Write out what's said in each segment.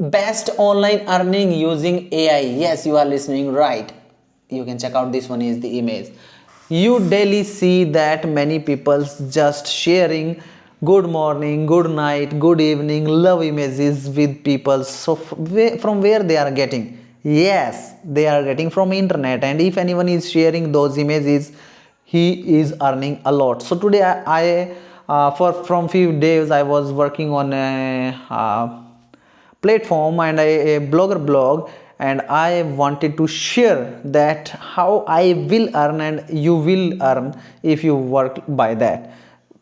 Best online earning using AI. Yes, you are listening right. You can check out this one is the image. You daily see that many people just sharing good morning, good night, good evening, love images with people. So from where they are getting? Yes, they are getting from internet, and if anyone is sharing those images, he is earning a lot. So today I for from few days I was working on a platform and a blogger blog, and I wanted to share that how I will earn and you will earn if you work by that.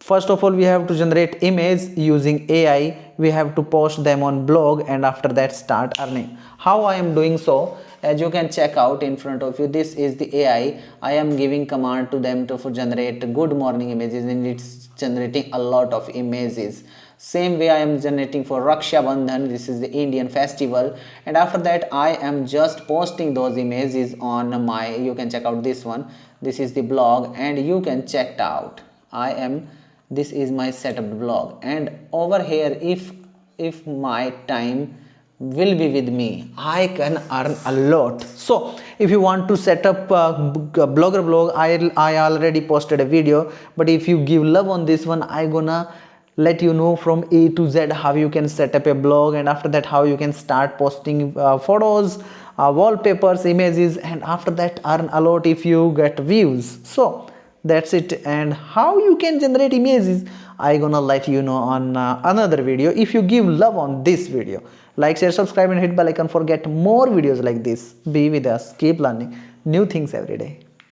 First of all, we have to generate image using AI. We have to post them on blog, and after that start earning. How I am doing so, as you can check out in front of you, this is the AI. I am giving command to them to generate good morning images, and it's generating a lot of images. Same way I am generating for Raksha Bandhan, this is the Indian festival, and after that I am just posting those images on my, you can check out this one, this is the blog, and you can check it out. I am, this is my setup blog, and over here if my time will be with me, I can earn a lot. So if you want to set up a blogger blog, I already posted a video, but if you give love on this one, I gonna let you know from A to Z how you can set up a blog, and after that how you can start posting photos, wallpapers, images, and after that earn a lot if you get views. So that's it. And how you can generate images, I gonna let you know on another video. If you give love on this video, like, share, subscribe, and hit bell icon for get more videos like this. Be with us, keep learning new things every day.